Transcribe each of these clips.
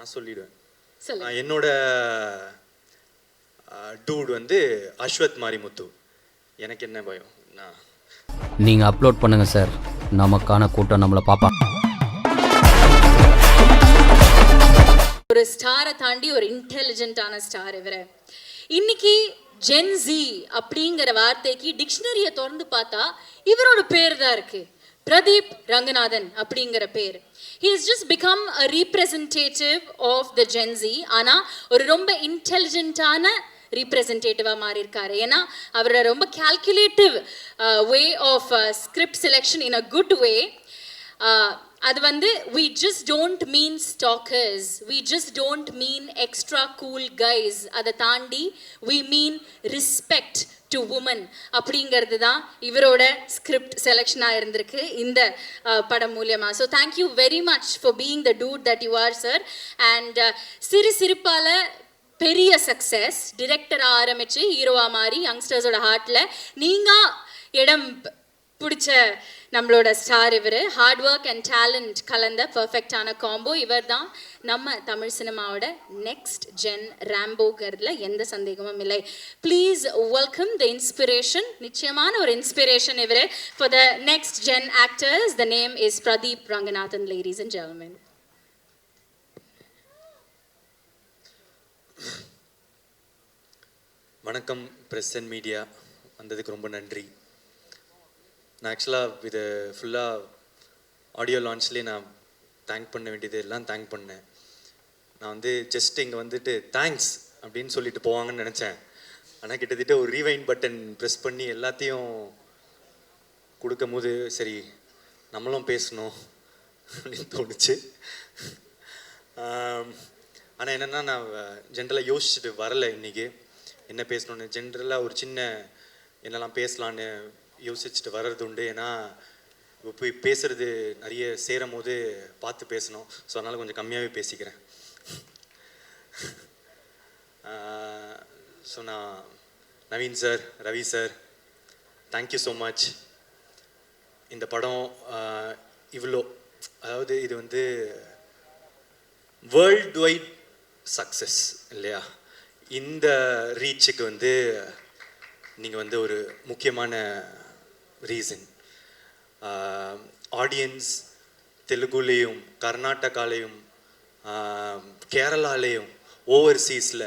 நான் சொல்லிடுவேன். சொல்லுங்க. என்னோட டூட் வந்து அஸ்வத் மாரிமுத்து. எனக்கு என்ன பயம்? நீங்கள் அப்லோட் பண்ணுங்க சார், நமக்கான கூட்டம் நம்மளை பாப்பா. ஒரு ஸ்டாரை தாண்டி ஒரு இன்டெலிஜென்ட்டான ஸ்டார் இவரை. இன்னைக்கு ஜென்ஸி அப்படிங்கிற வார்த்தைக்கு டிக்ஷனரியை திறந்து பார்த்தா இவரோட பேர் தான் இருக்கு, பிரதீப் ரங்கநாதன் அப்படிங்கிற பேர். He has just become a representative of the Gen Z. ஆனால் ஒரு ரொம்ப இன்டெலிஜென்ட்டான ரீப்ரெசன்டேட்டிவாக மாறி இருக்காரு. ஏன்னா அவரோட ரொம்ப calculative way of script selection in a good way. அது வந்து we just don't mean stalkers, we just don't mean extra cool guys. அதை தாண்டி we mean respect to women அப்படிங்கிறது தான் இவரோட ஸ்கிரிப்ட் செலெக்ஷனாக இருந்திருக்கு இந்த படம் மூலியமாக. So thank you very much for being the dude that you are sir. And சிரிப்பால் பெரிய சக்ஸஸ், டிரெக்டராக ஆரம்பித்து ஹீரோவாக மாறி யங்ஸ்டர்ஸோட ஹார்ட்டில் நீங்கள் இடம் பிடிச்ச நம்மளோட ஸ்டார் இவர். ஹார்ட் ஒர்க் அண்ட் டேலண்ட் கலந்த பர்ஃபெக்டான காம்போ. இவர் தான் நம்ம தமிழ் சினிமாவோட நெக்ஸ்ட் ஜென் ராம்போங்கிறதுல எந்த சந்தேகமும் இல்லை. ப்ளீஸ் வெல்கம் த இன்ஸ்பிரேஷன், நிச்சயமான ஒரு இன்ஸ்பிரேஷன் இவர் for the next gen actors. The name is Pradeep Ranganathan, ladies and gentlemen. வணக்கம் ப்ரெஸ் அண்ட் மீடியா, வந்ததுக்கு ரொம்ப நன்றி. நான் ஆக்சுவலாக இது ஃபுல்லாக ஆடியோ லான்ச்லேயே நான் தேங்க் பண்ண வேண்டியது எல்லாம் தேங்க் பண்ணேன். நான் வந்து ஜஸ்ட் இங்கே வந்துட்டு தேங்க்ஸ் அப்படின்னு சொல்லிட்டு போவாங்கன்னு நினச்சேன். ஆனால் கிட்டத்தட்ட ஒரு ரீவைண்ட் பட்டன் ப்ரெஸ் பண்ணி எல்லாத்தையும் கொடுக்கும் போது சரி நம்மளும் பேசணும் அப்படின்னு தோணுச்சு. ஆனால் என்னென்னா நான் ஜென்ரலாக யோசிச்சுட்டு வரலை இன்றைக்கி என்ன பேசணுன்னு. ஜென்ரலாக ஒரு சின்ன என்னெல்லாம் பேசலான்னு யோசிச்சுட்டு வர்றது உண்டு. ஏன்னா இப்போ போய் பேசுகிறது நிறைய சேரும் போது பார்த்து பேசணும். ஸோ அதனால் கொஞ்சம் கம்மியாகவே பேசிக்கிறேன். ஸோ நான் Naveen sir, Ravi sir, thank you so much. இந்த படம் இவ்வளோ, அதாவது இது வந்து வேர்ல்டு வைட் சக்ஸஸ் இல்லையா? இந்த ரீச்சுக்கு வந்து நீங்கள் வந்து ஒரு முக்கியமான ரீசன். ஆடியன்ஸ் தெலுங்குலேயும் கர்நாடகாலேயும் கேரளாலேயும் ஓவர்சீஸில்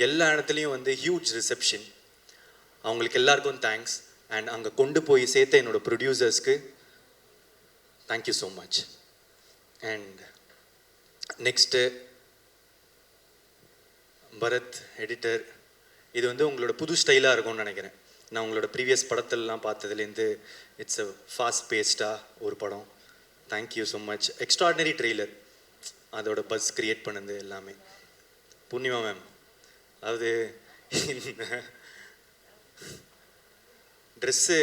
எல்லா இடத்துலையும் வந்து ஹியூஜ் ரிசப்ஷன். அவங்களுக்கு எல்லாருக்கும் தேங்க்ஸ். அண்ட் அங்கே கொண்டு போய் சேர்த்த என்னோடய ப்ரொடியூசர்ஸ்க்கு thank you so much. And next Bharath editor, இது வந்து உங்களோட புது ஸ்டைலாக இருக்கும்னு நினைக்கிறேன். நான் உங்களோட ப்ரீவியஸ் படத்திலலாம் பார்த்ததுலேருந்து இட்ஸ் அ ஃபாஸ்ட் பேஸ்டாக ஒரு படம். Thank you so much. Extraordinary trailer, அதோட பஸ் க்ரியேட் பண்ணது எல்லாமே. பூர்ணிமா மேம், அதாவது ட்ரெஸ்ஸு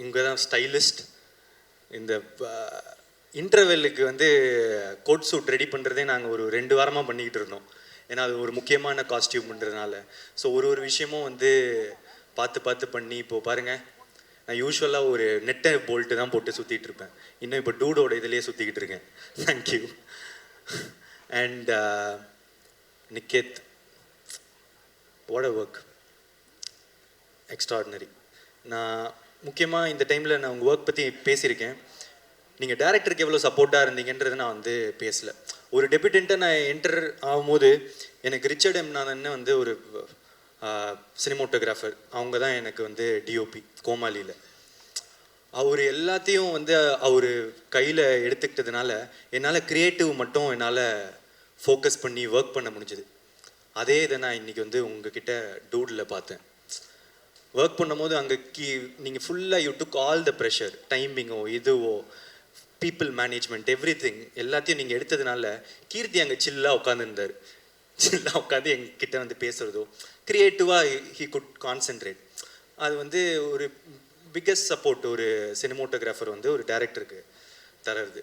இங்கே தான் ஸ்டைலிஸ்ட். இந்த இன்டர்வெல்லுக்கு வந்து கோட் சூட் ரெடி பண்ணுறதே நாங்கள் ஒரு 2 வாரமாக பண்ணிக்கிட்டு இருந்தோம். ஏன்னா அது ஒரு முக்கியமான காஸ்டியூம்ன்றதுனால. ஸோ ஒரு விஷயமும் வந்து பார்த்து பண்ணி இப்போது பாருங்கள், நான் யூஸ்வலாக ஒரு நெட்டை போல்ட்டு தான் போட்டு சுற்றிட்டு இருப்பேன். இன்னும் இப்போ டூடோட இதிலே சுற்றிக்கிட்டு இருக்கேன். Thank you. And Niket, what a work, extraordinary. நான் முக்கியமாக இந்த டைமில் நான் உங்கள் ஒர்க் பற்றி பேசியிருக்கேன். நீங்கள் டேரக்டருக்கு எவ்வளோ சப்போர்ட்டாக இருந்தீங்கன்றது நான் வந்து பேசலை. ஒரு டெபியூட்டண்ட்டாக நான் என்டர் ஆகும்போது எனக்கு ரிச்சர்ட் எம் நாதன் வந்து ஒரு சினிமோட்டோகிராஃபர், அவங்க தான் எனக்கு வந்து டிஓபி கோமாளியில். அவர் எல்லாத்தையும் வந்து அவர் கையில் எடுத்துக்கிட்டதுனால என்னால் க்ரியேட்டிவ் மட்டும் என்னால் ஃபோக்கஸ் பண்ணி ஒர்க் பண்ண முடிஞ்சுது. அதே இதை நான் இன்றைக்கி வந்து உங்ககிட்ட டூடில் பார்த்தேன். ஒர்க் பண்ணும்போது அங்கே நீங்கள் ஃபுல்லாக you took all the pressure, டைமிங்கோ இதுவோ பீப்புள் மேனேஜ்மெண்ட் எவ்ரிதிங் எல்லாத்தையும் நீங்கள் எடுத்ததுனால கீர்த்தி அங்கே சில்லாக உட்காந்துருந்தார். சில்லாக உட்காந்து எங்ககிட்ட வந்து பேசுகிறதோ க்ரியேட்டிவாக ஹீ குட் கான்சென்ட்ரேட். அது வந்து ஒரு பிக்கஸ்ட் சப்போர்ட் ஒரு சினிமோட்டோகிராஃபர் வந்து ஒரு டைரக்டருக்கு தர்றது.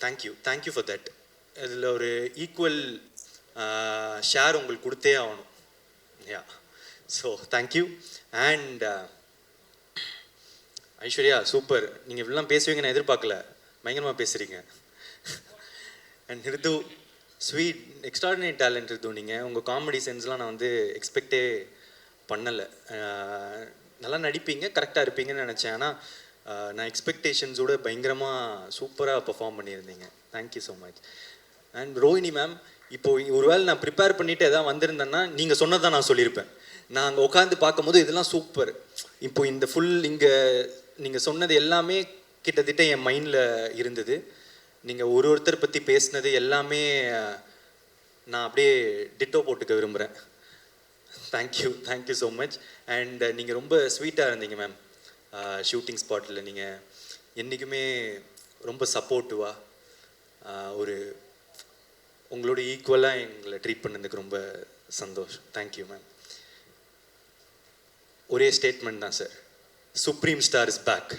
Thank you for that. இதில் ஒரு ஈக்குவல் ஷேர் உங்களுக்கு கொடுத்தே ஆகணும். Yeah, so thank you. And Aishwarya, super. நீங்கள் இப்படிலாம் பேசுவீங்க நான் எதிர்பார்க்கல, பயங்கரமாக பேசுகிறீங்க. And Hridhu sweet extraordinary talent Hridhu. நீங்கள் உங்கள் காமெடி சென்ஸ்லாம் நான் வந்து எக்ஸ்பெக்டே பண்ணலை. நல்லா நடிப்பீங்க, கரெக்டாக இருப்பீங்கன்னு நினச்சேன். ஆனால் நான் எக்ஸ்பெக்டேஷன்ஸோட பயங்கரமாக சூப்பராக பெர்ஃபார்ம் பண்ணியிருந்தீங்க. Thank you so much. And Rohini ma'am, இப்போது ஒருவேளை நான் ப்ரிப்பேர் பண்ணிவிட்டு எதாவது வந்திருந்தேன்னா நீங்கள் சொன்னதான் நான் சொல்லியிருப்பேன். நான் அங்கே உட்காந்து பார்க்கும்போது இதெல்லாம் சூப்பர். இப்போ இந்த ஃபுல் இங்கே நீங்கள் சொன்னது எல்லாமே கிட்டத்தட்ட என் மைண்டில் இருந்தது. நீங்கள் ஒருத்தர் பற்றி பேசினது எல்லாமே நான் அப்படியே டிட்டோ போட்டுக்க விரும்புகிறேன். Thank you so much. அண்ட் நீங்கள் ரொம்ப ஸ்வீட்டாக இருந்தீங்க மேம். ஷூட்டிங் ஸ்பாட்டில் நீங்கள் என்றைக்குமே ரொம்ப சப்போர்ட்டிவாக ஒரு உங்களோட ஈக்குவலாக எங்களை ட்ரீட் பண்ணதுக்கு ரொம்ப சந்தோஷம். Thank you ma'am. ஒரே ஸ்டேட்மெண்ட் தான் sir, supreme star is back.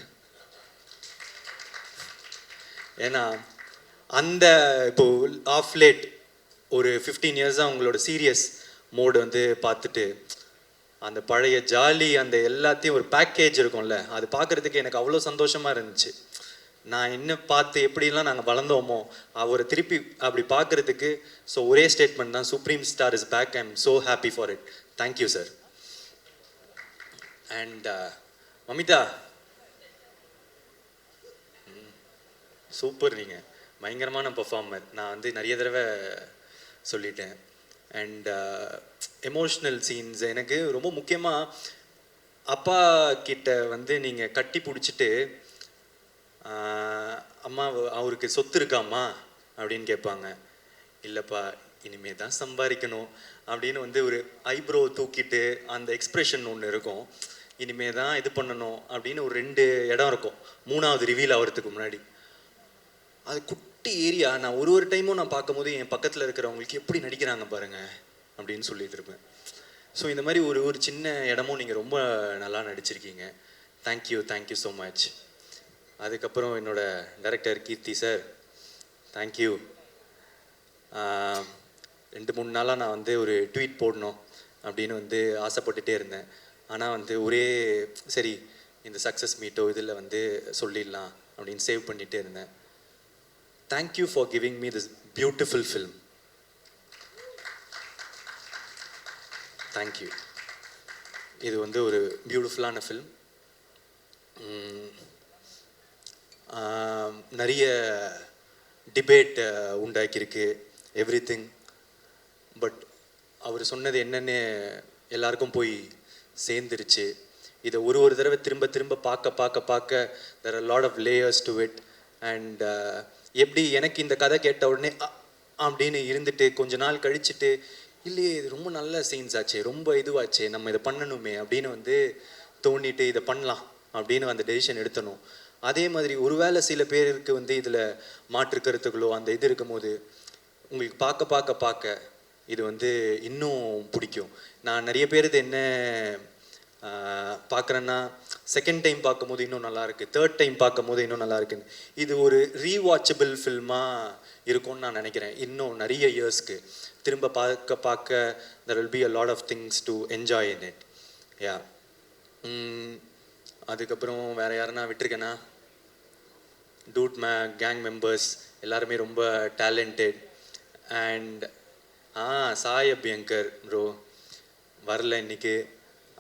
ஏன்னா அந்த இப்போ ஆஃப் லேட் ஒரு 15 இயர்ஸாக உங்களோட சீரியஸ் மோடு வந்து பார்த்துட்டு அந்த பழைய ஜாலி அந்த எல்லாத்தையும் ஒரு பேக்கேஜ் இருக்கும்ல, அது பார்க்குறதுக்கு எனக்கு அவ்வளோ சந்தோஷமாக இருந்துச்சு. நான் என்ன பார்த்து எப்படிலாம் நாங்கள் வளர்ந்தோமோ அவரை திருப்பி அப்படி பார்க்குறதுக்கு. ஸோ ஒரே ஸ்டேட்மெண்ட் தான், supreme star is back. I am so happy for it. Thank you sir. And Mamitha, super. நீங்கள் பயங்கரமான பர்ஃபார்மர். நான் வந்து நிறைய தடவை சொல்லிட்டேன். அண்ட் எமோஷ்னல் சீன்ஸ் எனக்கு ரொம்ப முக்கியமாக அப்பா கிட்ட வந்து நீங்கள் கட்டி பிடிச்சிட்டு அம்மா அவருக்கு சொத்து இருக்காம்மா அப்படின்னு கேட்பாங்க. இல்லைப்பா இனிமே தான் சம்பாதிக்கணும் அப்படின்னு வந்து ஒரு ஐப்ரோ தூக்கிட்டு அந்த எக்ஸ்ப்ரெஷன் ஒன்று இருக்கும். இனிமே தான் இது பண்ணணும் அப்படின்னு ஒரு 2 இடம் இருக்கும் 3வது ரிவீல் ஆகிறதுக்கு முன்னாடி. அது குட்டி ஏரியா. நான் ஒரு டைமும் நான் பார்க்கும்போது என் பக்கத்தில் இருக்கிறவங்களுக்கு எப்படி நடிக்கிறாங்க பாருங்க அப்படின்னு சொல்லிட்டு இருப்பேன். ஸோ இந்த மாதிரி ஒரு சின்ன இடமும் நீங்கள் ரொம்ப நல்லா நடிச்சிருக்கீங்க. Thank you so much. அதுக்கப்புறம் என்னோட டைரக்டர் கீர்த்தி சார், தேங்க்யூ. 2-3 நாளாக நான் வந்து ஒரு ட்வீட் போடணும் அப்படின்னு வந்து ஆசைப்பட்டுட்டே இருந்தேன். ஆனால் வந்து ஒரே சரி இந்த சக்ஸஸ் மீட்டோ இதில் வந்து சொல்லிடலாம் அப்படின்னு சேவ் பண்ணிகிட்டே இருந்தேன். Thank you for giving me this beautiful film. Thank you. இது வந்து ஒரு பியூட்டிஃபுல்லான ஃபில்ம். நிறைய டிபேட் உண்டாக்கியிருக்கு எவ்ரிதிங். பட் அவர் சொன்னது என்னன்னு எல்லாருக்கும் போய் சேர்ந்துருச்சு. இதை ஒரு தடவை திரும்ப பார்க்க there are a lot of layers to it. And எப்படி எனக்கு இந்த கதை கேட்ட உடனே அப்படின்னு இருந்துட்டு கொஞ்ச நாள் கழிச்சுட்டு இல்லையே இது ரொம்ப நல்ல சீன்ஸ் ஆச்சு, ரொம்ப இதுவாச்சு, நம்ம இதை பண்ணணுமே அப்படின்னு வந்து தோண்டிட்டு இதை பண்ணலாம் அப்படின்னு அந்த டெசிஷன் எடுத்தணும். அதே மாதிரி ஒருவேளை சில பேருக்கு வந்து இதில் மாற்று கருத்துக்களோ அந்த இது இருக்கும்போது உங்களுக்கு பார்க்க இது வந்து இன்னும் பிடிக்கும். நான் நிறைய பேர் இது என்ன பார்க்குறேன்னா செகண்ட் டைம் பார்க்கும்போது இன்னும் நல்லாயிருக்கு, தேர்ட் டைம் பார்க்கும்போது இன்னும் நல்லா இருக்குன்னு. இது ஒரு ரீவாட்சபிள் ஃபில்மாக இருக்கும்னு நான் நினைக்கிறேன். இன்னும் நிறைய இயர்ஸ்க்கு திரும்ப பார்க்க there will be a lot of things to enjoy in it. யா. அதுக்கப்புறம் வேறு யாருன்னா விட்டுருக்கேன்னா, டூட் கேங் மெம்பர்ஸ் எல்லாருமே ரொம்ப talented. And Sai Abhyankar bro வரல இன்னைக்கு.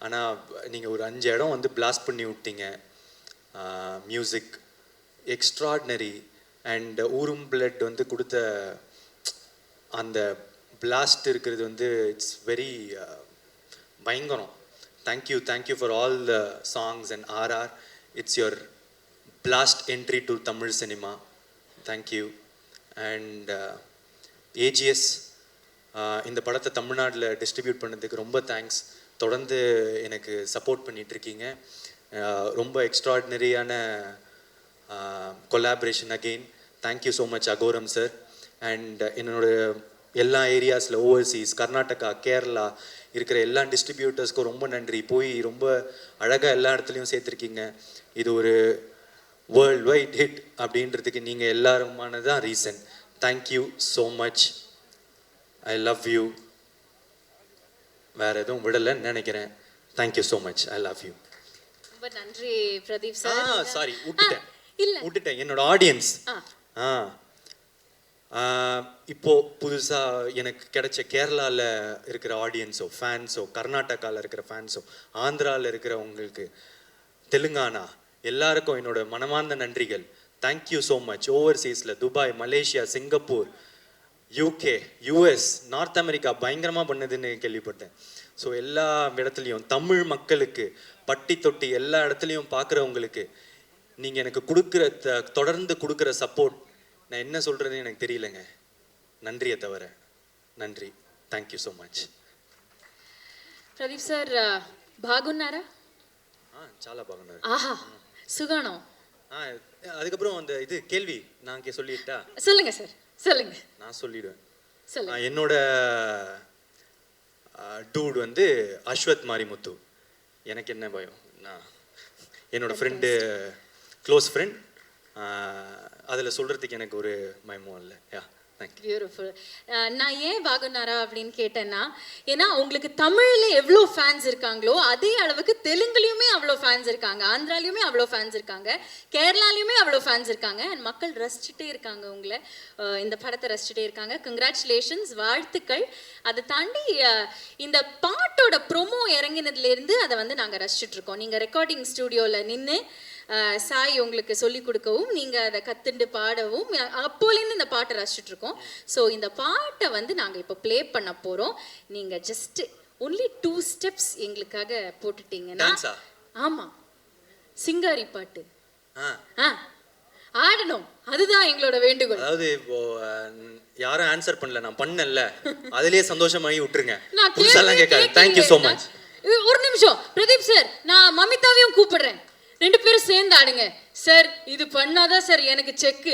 ஆனால் நீங்கள் ஒரு 5 இடம் வந்து பிளாஸ்ட் பண்ணி விட்டீங்க. Music extraordinary. அண்ட் ஊரும் பிளட் வந்து கொடுத்த அந்த பிளாஸ்ட் இருக்கிறது வந்து இட்ஸ் வெரி பயங்கரம். Thank you for all the songs and RR. It's your blast entry to Tamil cinema. Thank you. And AGS இந்த படத்தை தமிழ்நாட்டில் டிஸ்ட்ரிபியூட் பண்ணதுக்கு ரொம்ப தேங்க்ஸ். தொடர்ந்து எனக்கு சப்போர்ட் பண்ணிகிட்ருக்கீங்க. ரொம்ப எக்ஸ்ட்ராடினரியான collaboration again. Thank you so much Agoram sir. And என்னோட எல்லா ஏரியாஸில் ஓவர்சீஸ் கர்நாடகா கேரளா இருக்கிற எல்லா டிஸ்ட்ரிபியூட்டர்ஸ்க்கும் ரொம்ப நன்றி. போய் ரொம்ப அழகாக எல்லா இடத்துலையும் சேர்த்துருக்கீங்க. இது ஒரு வேர்ல்ட் வைட் ஹிட் அப்படின்றதுக்கு நீங்கள் எல்லாருமானது தான் reason. Thank you so much. I love you. வேறு எதுவும் விடலைன்னு நினைக்கிறேன். Thank you so much. I love you. ரொம்ப நன்றி பிரதீப் சார். சாரி விட்டுட்டேன். என்னோட ஆடியன்ஸ் இப்போ புதுசாக எனக்கு கிடைச்ச கேரளாவில் இருக்கிற ஆடியன்ஸோ ஃபேன்ஸோ கர்நாடகாவில் இருக்கிற ஃபேன்ஸோ ஆந்திராவில் இருக்கிறவங்களுக்கு தெலுங்கானா எல்லாருக்கும் என்னோட மனமார்ந்த நன்றிகள். Thank you so much. ஓவர்சீஸில் Dubai, Malaysia, Singapore, UK, US, north America பயங்கரமாக பண்ணுதுன்னு கேள்விப்பட்டேன். ஸோ எல்லா இடத்துலையும் தமிழ் மக்களுக்கு பட்டி தொட்டி எல்லா இடத்துலையும் பார்க்குறவங்களுக்கு நீங்கள் எனக்கு கொடுக்குற தொடர்ந்து கொடுக்குற சப்போர்ட் நான் என்ன சொல்கிறதுன்னு எனக்கு தெரியலங்க. நன்றியை தவிர நன்றி. Thank you so much. Pradeep sir బాగున్నారా? చాలా బాగున్నారు. ஆஹா சுகானம். அதுக்கப்புறம் அந்த இது கேள்வி நான் சொல்லிட்டா? சொல்லுங்க சார், சொல்லுங்க. நான் சொல்லிடுவேன். சொல்லுங்க. என்னோட டூட் வந்து அஸ்வத் மாரிமுத்து. எனக்கு என்ன பயம், நான் என்னோட ஃப்ரெண்டு, க்ளோஸ் ஃப்ரெண்ட், அதில் சொல்கிறதுக்கு எனக்கு ஒரு பயமும் இல்லை. பியூட்டிஃபுல். நான் ஏன் பாகுனாரா அப்படின்னு கேட்டேன்னா, ஏன்னா உங்களுக்கு தமிழ்ல எவ்வளோ ஃபேன்ஸ் இருக்காங்களோ அதே அளவுக்கு தெலுங்குலையுமே அவ்வளோ ஃபேன்ஸ் இருக்காங்க, ஆந்திராலையுமே அவ்வளோ ஃபேன்ஸ் இருக்காங்க, கேரளாலையுமே அவ்வளோ ஃபேன்ஸ் இருக்காங்க. அண்ட் மக்கள் ரசிச்சுட்டே இருக்காங்க உங்களை, இந்த படத்தை ரசிச்சுட்டே இருக்காங்க. கங்க்ராச்சுலேஷன்ஸ், வாழ்த்துக்கள். அதை தாண்டி இந்த பாட்டோட ப்ரொமோ இறங்கினதுலேருந்து அதை வந்து நாங்கள் ரசிச்சுட்டு இருக்கோம். நீங்கள் ரெக்கார்டிங் ஸ்டுடியோவில் நின்று சாய் உங்களுக்கு சொல்லி கொடுக்கவும் நீங்கள் அதை கற்றுண்டு பாடவும் அப்போலேருந்து இந்த பாட்டை ரசிச்சுட்டு இருக்கோம். ஸோ இந்த பாட்டை வந்து நாங்கள் இப்போ ப்ளே பண்ண போகிறோம். நீங்கள் ஜஸ்ட் ஒன்லி 2 ஸ்டெப்ஸ் எங்களுக்காக போட்டுட்டீங்கன்னா. ஆமாம், சிங்காரி பாட்டு ஆடணும், அதுதான் எங்களோட வேண்டுகோள். அதாவது இப்போ யாரும் ஆன்சர் பண்ணல, நான் பண்ணல, அதுலயே சந்தோஷமாகி விட்டுருங்க. நான் கேட்கறேன். Thank you so much. ஒரு நிமிஷம் பிரதீப் சார், நான் மமிதாவையும் கூப்பிடுறேன், 2 பேரும் சேர்ந்து ஆடுங்க சார். இது பண்ணாதான் சார் எனக்கு செக்